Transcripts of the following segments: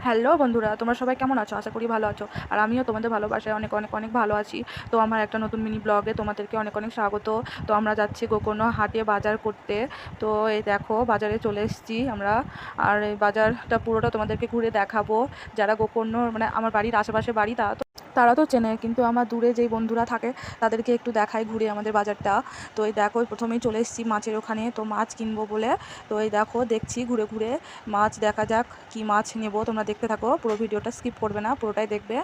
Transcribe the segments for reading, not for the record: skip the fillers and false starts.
Hello বন্ধুরা, তোমরা সবাই কেমন আছো? আশা করি ভালো আছো। আর আমিও তোমাদের ভালোবাসায় অনেক অনেক অনেক ভালো আছি। তো আমার একটা নতুন মিনি ব্লগে তোমাদেরকে অনেক অনেক স্বাগত। তো আমরা যাচ্ছি গোকর্ণ হাটে বাজার করতে। তো এই দেখো বাজারে চলে এসেছি আমরা। আর এই বাজারটা পুরোটা তোমাদেরকে ঘুরে দেখাবো। যারা গোকর্ণ মানে আমার বাড়ির আশেপাশে বাড়ি তারা তো চেনে, কিন্তু আমার দূরে যেই বন্ধুরা থাকে তাদেরকে একটু দেখাই ঘুরে আমাদের বাজারটা। তো এই দেখো প্রথমেই চলে এসেছি মাছের ওখানে, তো মাছ কিনবো বলে। তো এই দেখো দেখছি ঘুরে ঘুরে মাছ, দেখা যাক কি মাছ নেব। তোমরা দেখতে থাকো, পুরো ভিডিওটা স্কিপ করবে না, পুরোটাই দেখবে।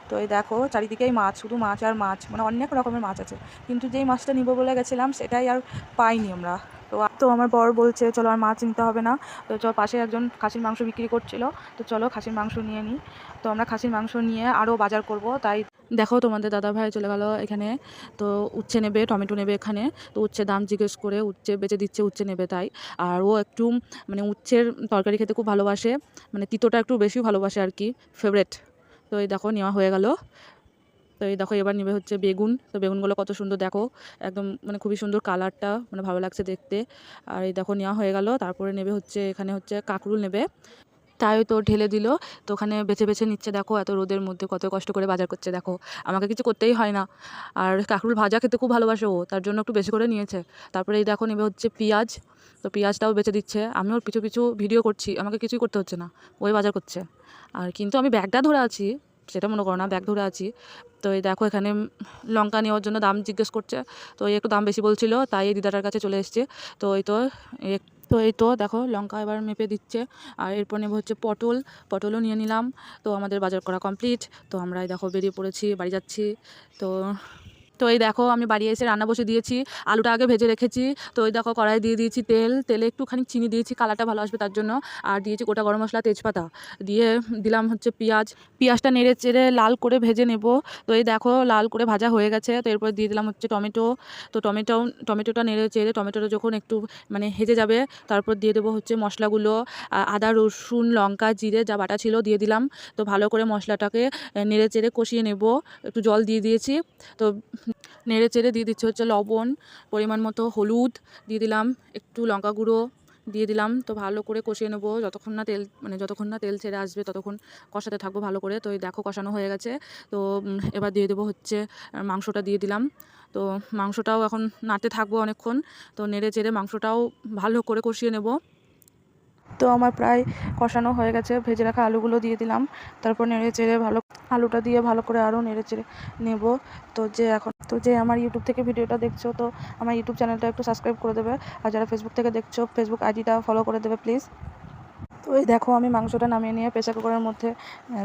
তো এই দেখো চারিদিকেই মাছ, শুধু মাছ আর মাছ, মানে অনেক রকমের মাছ আছে, কিন্তু যেই মাছটা নিব বলে গেছিলাম সেটাই আর পাইনি আমরা। তো আমার বর বলছে চলো আর মাছ নিতে হবে না, তো চল পাশে একজন খাসির মাংস বিক্রি করছিল, তো চলো খাসির মাংস নিয়ে নিই। তো আমরা খাসির মাংস নিয়ে আরও বাজার করব, তাই দেখো তোমাদের দাদা ভাই চলে গেল এখানে। তো উচ্ছে নেবে, টমেটো নেবে এখানে। তো উচ্ছে দাম জিজ্ঞেস করে উচ্ছে বেচে দিচ্ছে, উচ্ছে নেবে তাই। আর ও একটু মানে উচ্ছের তরকারি খেতে খুব ভালোবাসে, মানে তিতোটা একটু বেশি ভালোবাসে আর কি, ফেভারেট। তো এই দেখো নেওয়া হয়ে গেল। তো এই দেখো এবার নেবে হচ্ছে বেগুন। তো বেগুনগুলো কত সুন্দর দেখো, একদম মানে খুবই সুন্দর কালারটা, মানে ভালো লাগছে দেখতে। আর এই দেখো নেওয়া হয়ে গেল। তারপরে নেবে হচ্ছে এখানে হচ্ছে কাঁকরুল নেবে, তাই তো ঢেলে দিল। তো ওখানে বেছে বেছে নিচ্ছে, দেখো এত রোদের মধ্যে কত কষ্ট করে বাজার করছে, দেখো আমাকে কিছু করতেই হয় না। আর কাঁকরুল ভাজা খেতে খুব ভালোবাসে ও, তার জন্য একটু বেশি করে নিয়েছে। তারপরে এই দেখো নেবে হচ্ছে পেঁয়াজ। তো পেঁয়াজটাও বেছে দিচ্ছে, আমি ওর পিছু পিছু ভিডিও করছি, আমাকে কিছুই করতে হচ্ছে না, ওই বাজার করছে। আর কিন্তু আমি ব্যাগটা ধরে আছি, সেটা মনে করো না, ব্যাগ ধরে আছি। তো এই দেখো এখানে লঙ্কা নেওয়ার জন্য দাম জিজ্ঞেস করছে। তো এই একটু দাম বেশি বলছিল, তাই এই দিদাটার কাছে চলে এসছে। তো এই তো দেখো লঙ্কা এবার মেপে দিচ্ছে। আর এরপর নেবো হচ্ছে পটলও নিয়ে নিলাম। তো আমাদের বাজার করা কমপ্লিট। তো আমরা এই দেখো বেরিয়ে পড়েছি, বাড়ি যাচ্ছি। তো তো এই দেখো আমি বাড়ি এসে রান্না বসে দিয়েছি, আলুটা আগে ভেজে রেখেছি। তো ওই দেখো কড়াই দিয়ে দিয়েছি তেলে একটুখানি চিনি দিয়েছি, কালারটা ভালো আসবে তার জন্য। আর দিয়েছি গোটা গরম মশলা, তেজপাতা দিয়ে দিলাম হচ্ছে পেঁয়াজটা নেড়ে চেড়ে লাল করে ভেজে নেব। তো এই দেখো লাল করে ভাজা হয়ে গেছে। তো এরপর দিয়ে দিলাম হচ্ছে টমেটো। তো টমেটোটা নেড়ে চেড়ে টমেটোটা যখন একটু মানে হেজে যাবে, তারপর দিয়ে দেবো হচ্ছে মশলাগুলো, আদা রসুন লঙ্কা জিরে যা বাটা ছিল দিয়ে দিলাম। তো ভালো করে মশলাটাকে নেড়ে চেড়ে কষিয়ে নেব, একটু জল দিয়ে দিয়েছি। তো নেড়ে চেড়ে দিয়ে দিচ্ছি হচ্ছে লবণ, পরিমাণ মতো হলুদ দিয়ে দিলাম, একটু লঙ্কা গুঁড়ো দিয়ে দিলাম। তো ভালো করে কষিয়ে নেবো যতক্ষণ না তেল ছেড়ে আসবে ততক্ষণ কষাতে থাকবো ভালো করে। তো এই দেখো কষানো হয়ে গেছে। তো এবার দিয়ে দেবো হচ্ছে মাংসটা দিয়ে দিলাম। তো মাংসটাও এখন নাড়তে থাকবো অনেকক্ষণ। তো নেড়ে চেড়ে মাংসটাও ভালো করে কষিয়ে নেব। তো আমার প্রায় কষানো হয়ে গেছে, ভেজে রাখা আলুগুলো দিয়ে দিলাম। তারপর নেড়ে চেড়ে আলুটা দিয়ে ভালো করে আরও নেড়ে চেড়ে নেব। তো যে আমার ইউটিউব থেকে ভিডিওটা দেখছো, তো আমার ইউটিউব চ্যানেলটা একটু সাবস্ক্রাইব করে দেবে। আর যারা ফেসবুক থেকে দেখছো, ফেসবুক আইডিটা ফলো করে দেবে প্লিজ। তো এই দেখো আমি মাংসটা নামিয়ে নিয়ে প্রেসার কুকারের মধ্যে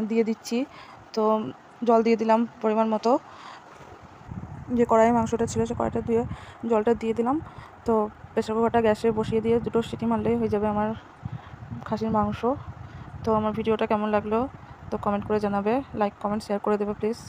দিয়ে দিচ্ছি। তো জল দিয়ে দিলাম পরিমাণ মতো, যে কড়াইয়ে মাংসটা ছিল সে কড়াইটা দিয়ে জলটা দিয়ে দিলাম। তো প্রেসার কুকারটা গ্যাসে বসিয়ে দিয়ে 2টো সিটি মারলেই হয়ে যাবে আমার খাসির মাংস। তো আমার ভিডিওটা কেমন লাগলো তো কমেন্ট করে জানাবে, লাইক কমেন্ট শেয়ার করে দেবে প্লিজ।